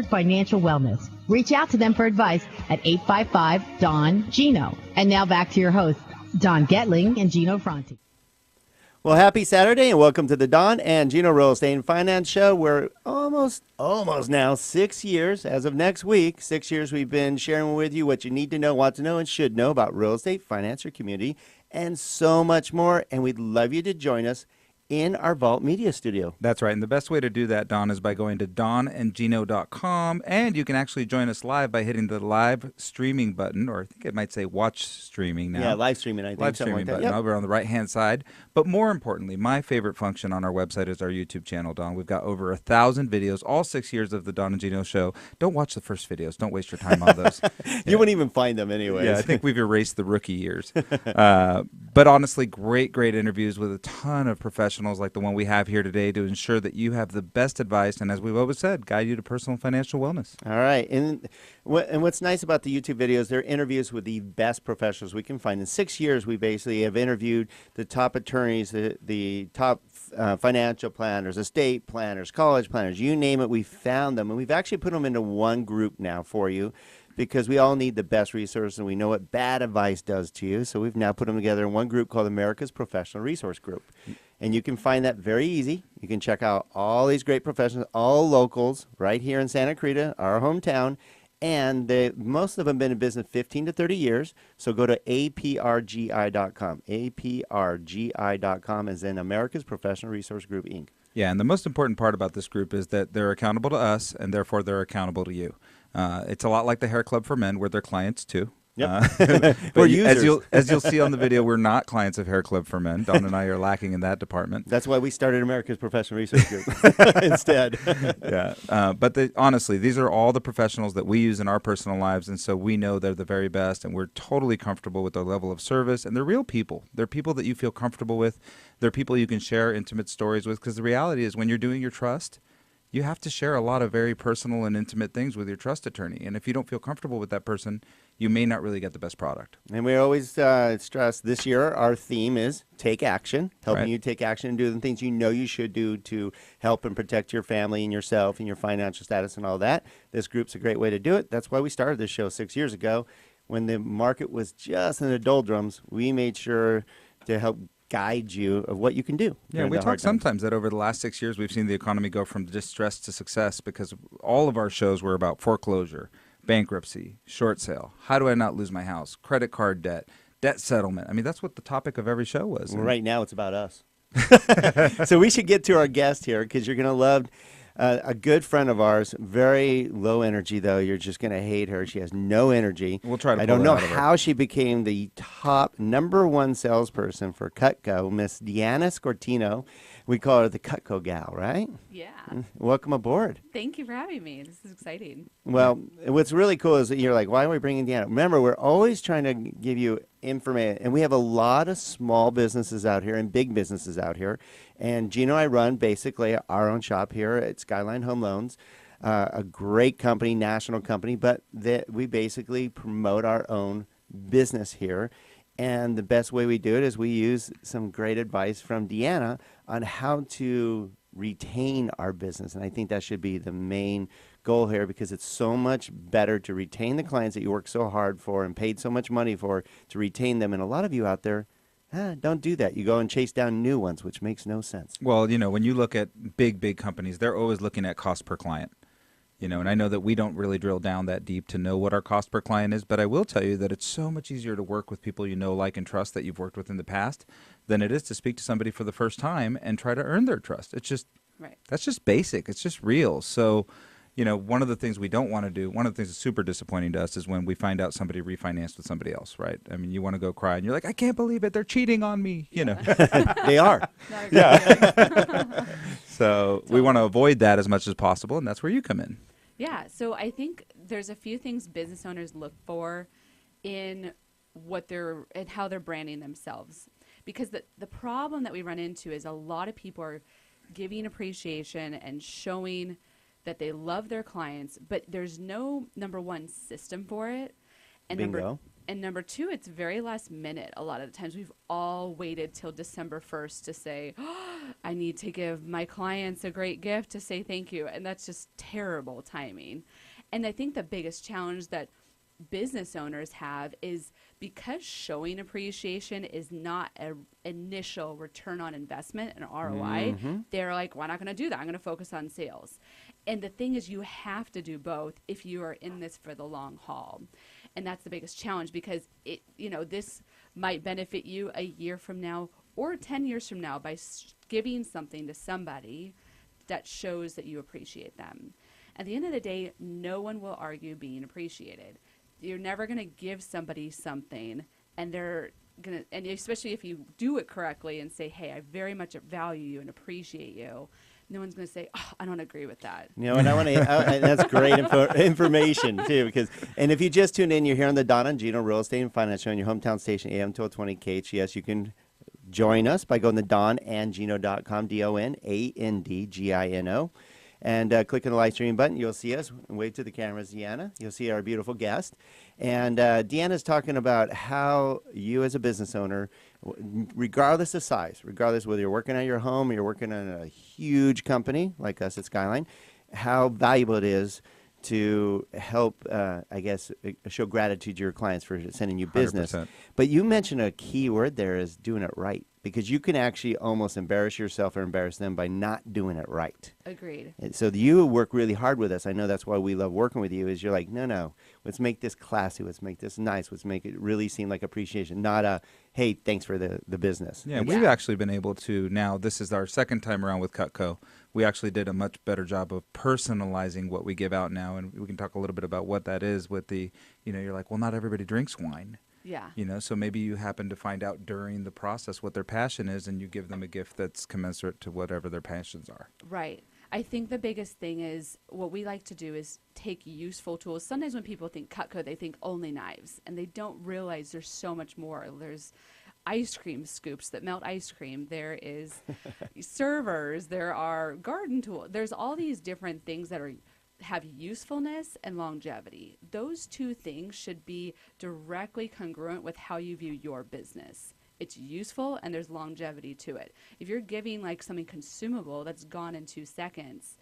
Financial wellness. Reach out to them for advice at 855-DON-GINO. And now back to your hosts, Don Getling and Gino Fronti. Well, happy Saturday and welcome to the Don and Gino Real Estate and Finance Show. We're almost now 6 years, as of next week, 6 years we've been sharing with you what you need to know, want to know, and should know about real estate, finance, your community, and so much more. And we'd love you to join us in our Vault Media Studio. That's right. And the best way to do that, Don, is by going to donandgino.com. And you can actually join us live by hitting the live streaming button, or I think it might say watch streaming now. Yeah, live streaming, I think. Live streaming button over on the right-hand side. But more importantly, my favorite function on our website is our YouTube channel, Don. We've got over 1,000 videos, all 6 years of the Don and Gino Show. Don't watch the first videos. Don't waste your time on those. You wouldn't even find them anyways. Yeah, I think we've erased the rookie years. But honestly, great interviews with a ton of professionals like the one we have here today to ensure that you have the best advice and, as we've always said, guide you to personal financial wellness. All right. And what's nice about the YouTube videos, they're interviews with the best professionals we can find. In 6 years, we basically have interviewed the top attorneys, the top financial planners, estate planners, college planners, you name it, we found them. And we've actually put them into one group now for you, because we all need the best resources and we know what bad advice does to you. So we've now put them together in one group called America's Professional Resource Group. And you can find that very easy. You can check out all these great professionals, all locals right here in Santa Cruz, our hometown. And most of them have been in business 15 to 30 years. So go to aprgi.com. aprgi.com is in America's Professional Resource Group, Inc. Yeah, and the most important part about this group is that they're accountable to us, and therefore they're accountable to you. It's a lot like the Hair Club for Men, where they're clients too. Yep. But as you'll see on the video, we're not clients of Hair Club for Men. Don and I are lacking in that department. That's why we started America's Professional Research Group instead. Yeah, but honestly, these are all the professionals that we use in our personal lives, and so we know they're the very best, and we're totally comfortable with their level of service. And they're real people. They're people that you feel comfortable with. They're people you can share intimate stories with, because the reality is when you're doing your trust, you have to share a lot of very personal and intimate things with your trust attorney. And if you don't feel comfortable with that person, you may not really get the best product. And we always stress this year, our theme is take action, helping you take action and do the things you know you should do to help and protect your family and yourself and your financial status and all that. This group's a great way to do it. That's why we started this show 6 years ago. When the market was just in the doldrums, we made sure to help guide you of what you can do. Yeah, we talk sometimes that over the last 6 years, we've seen the economy go from distress to success, because all of our shows were about foreclosure, bankruptcy, short sale, how do I not lose my house, credit card debt, debt settlement. I mean, that's what the topic of every show was. Well, right now it's about us. So we should get to our guest here, because you're going to love a good friend of ours, very low energy, though. You're just going to hate her. She has no energy. We'll try to I don't know how she became the top #1 salesperson for CUTCO, Miss DEANNA SCORTINO. We call her the CUTCO gal, right? Yeah. Welcome aboard. Thank you for having me. This is exciting. Well, what's really cool is that you're like, why are we bringing DEANNA? Remember, we're always trying to give you information, and we have a lot of small businesses out here and big businesses out here. And Gino and I run basically our own shop here at Skyline Home Loans, a great company, national company, but we basically promote our own business here. And the best way we do it is we use some great advice from DEANNA on how to retain our business. And I think that should be the main goal here, because it's so much better to retain the clients that you work so hard for and paid so much money for, to retain them. And a lot of you out there, don't do that. You go and chase down new ones, which makes no sense. Well, when you look at big companies, they're always looking at cost per client. And I know that we don't really drill down that deep to know what our cost per client is, but I will tell you that it's so much easier to work with people you know, like, and trust that you've worked with in the past than it is to speak to somebody for the first time and try to earn their trust. It's just, that's just basic. It's just real. So, one of the things we don't want to do, one of the things that's super disappointing to us is when we find out somebody refinanced with somebody else, right? I mean, you want to go cry and you're like, I can't believe it. They're cheating on me, They are. Yeah. So we want to avoid that as much as possible, and that's where you come in. Yeah, so I think there's a few things business owners look for in and how they're branding themselves. Because the problem that we run into is a lot of people are giving appreciation and showing that they love their clients, but there's no, #1, system for it. And Bingo. Number 2, it's very last minute. A lot of the times we've all waited till December 1st to say, oh, I need to give my clients a great gift to say thank you. And that's just terrible timing. And I think the biggest challenge that business owners have is because showing appreciation is not an initial return on investment, an ROI, they're like, well, I'm not going to do that. I'm going to focus on sales. And the thing is, you have to do both if you are in this for the long haul. And that's the biggest challenge, because this might benefit you a year from now or 10 years from now by giving something to somebody that shows that you appreciate them. At the end of the day, no one will argue being appreciated. You're never going to give somebody something, and they're going to, and especially if you do it correctly and say, hey, I very much value you and appreciate you, no one's going to say, oh, I don't agree with that. And I want to, that's great information too, and if you just tuned in, you're here on the Donna and Gino Real Estate and Finance Show on your hometown station, AM 1220 KHES. You can join us by going to donandgino.com, DONANDGINO. And click on the live stream button. You'll see us. Wave to the cameras, Deanna. You'll see our beautiful guest. And Deanna's talking about how you as a business owner, regardless of size, regardless whether you're working at your home or you're working in a huge company like us at Skyline, how valuable it is to help, show gratitude to your clients for sending you business. 100%. But you mentioned a key word there is doing it right, because you can actually almost embarrass yourself or embarrass them by not doing it right. Agreed. And so you work really hard with us. I know that's why we love working with you, is you're like, no, let's make this classy. Let's make this nice. Let's make it really seem like appreciation, not a, hey, thanks for the business. Yeah, we've actually been able to, now this is our second time around with CUTCO. We actually did a much better job of personalizing what we give out now, and we can talk a little bit about what that is with the, you're like, well, not everybody drinks wine. Yeah. So maybe you happen to find out during the process what their passion is, and you give them a gift that's commensurate to whatever their passions are. Right. I think the biggest thing is what we like to do is take useful tools. Sometimes when people think CUTCO, they think only knives, and they don't realize there's so much more. There's ice cream scoops that melt ice cream. There is servers. There are garden tools. There's all these different things that have usefulness and longevity. Those two things should be directly congruent with how you view your business. It's useful and there's longevity to it. If you're giving like something consumable that's gone in 2 seconds,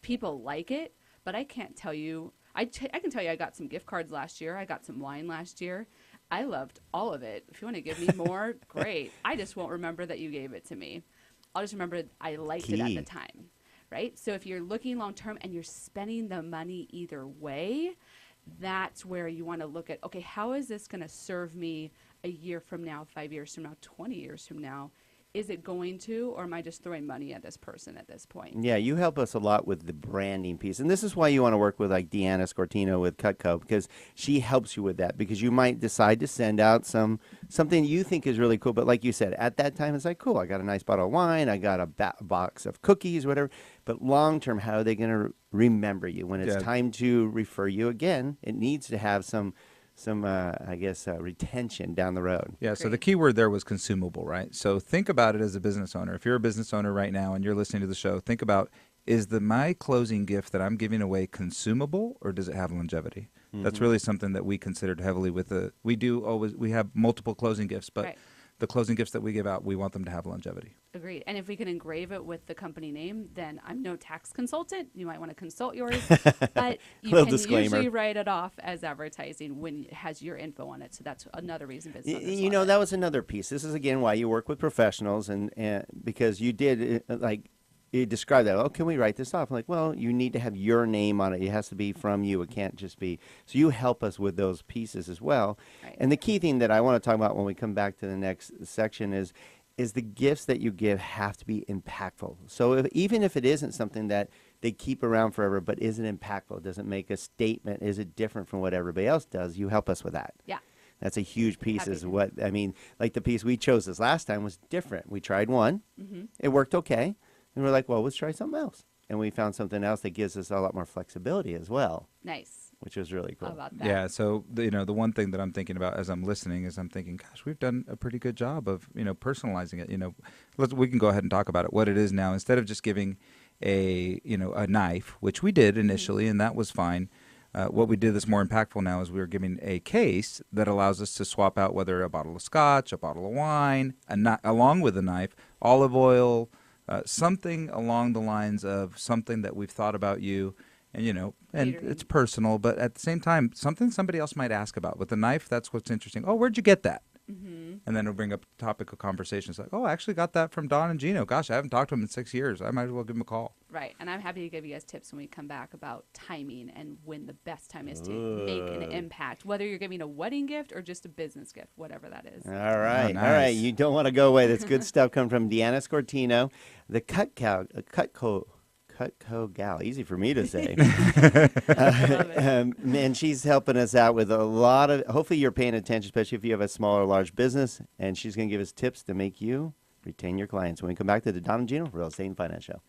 people like it, but I can't tell you. I can tell you I got some gift cards last year. I got some wine last year. I loved all of it. If you want to give me more, great. I just won't remember that you gave it to me. I'll just remember I liked it at the time, right? So if you're looking long term and you're spending the money either way, that's where you want to look at, okay, how is this going to serve me a year from now, 5 years from now, 20 years from now? Is it going to, or am I just throwing money at this person at this point? Yeah, you help us a lot with the branding piece. And this is why you want to work with like DEANNA SCORTINO with CUTCO, because she helps you with that, because you might decide to send out something you think is really cool. But like you said, at that time, it's like, cool, I got a nice bottle of wine, I got a box of cookies, whatever. But long term, how are they going to remember you? When it's time to refer you again, it needs to have some retention down the road. Yeah, so the key word there was consumable, right? So think about it as a business owner. If you're a business owner right now and you're listening to the show, think about, is my closing gift that I'm giving away consumable, or does it have longevity? Mm-hmm. That's really something that we considered heavily with we have multiple closing gifts, but the closing gifts that we give out, we want them to have longevity. Agreed. And if we can engrave it with the company name, then I'm no tax consultant. You might want to consult yours, but you can usually write it off as advertising when it has your info on it. So that's another reason business owners that was another piece. This is, again, why you work with professionals, and because you did, you described that. Oh, can we write this off? I'm like, well, you need to have your name on it. It has to be from you. It can't just be. So you help us with those pieces as well. Right. And the key thing that I want to talk about when we come back to the next section is the gifts that you give have to be impactful. So even if it isn't something that they keep around forever, but isn't impactful, doesn't make a statement, is it different from what everybody else does, you help us with that. Yeah. That's a huge piece. Like the piece we chose this last time was different. We tried one. Mm-hmm. It worked okay. And we're like, well, let's try something else. And we found something else that gives us a lot more flexibility as well. Nice. Which was really cool. How about that? Yeah, so the one thing that I'm thinking about as I'm listening is I'm thinking, gosh, we've done a pretty good job of, personalizing it. We can go ahead and talk about it. What it is now, instead of just giving a knife, which we did initially, and that was fine. What we did that's more impactful now is we're giving a case that allows us to swap out whether a bottle of scotch, a bottle of wine, along with a knife, olive oil, something along the lines of something that we've thought about you. And, and Catering. it's personal, but at the same time, something somebody else might ask about. With the knife, that's what's interesting. Oh, where'd you get that? Mm-hmm. And then it'll bring up topic of conversation. It's like, oh, I actually got that from Don and Gino. Gosh, I haven't talked to them in 6 years. I might as well give them a call. Right. And I'm happy to give you guys tips when we come back about timing and when the best time is to make an impact, whether you're giving a wedding gift or just a business gift, whatever that is. All right. nice. All right. You don't want to go away. That's good stuff coming from DEANNA Scortino, the CUTCO gal, easy for me to say. And she's helping us out with a lot of, hopefully you're paying attention, especially if you have a small or large business, and she's going to give us tips to make you retain your clients when we come back to the Don and Gino Real Estate and Finance Show.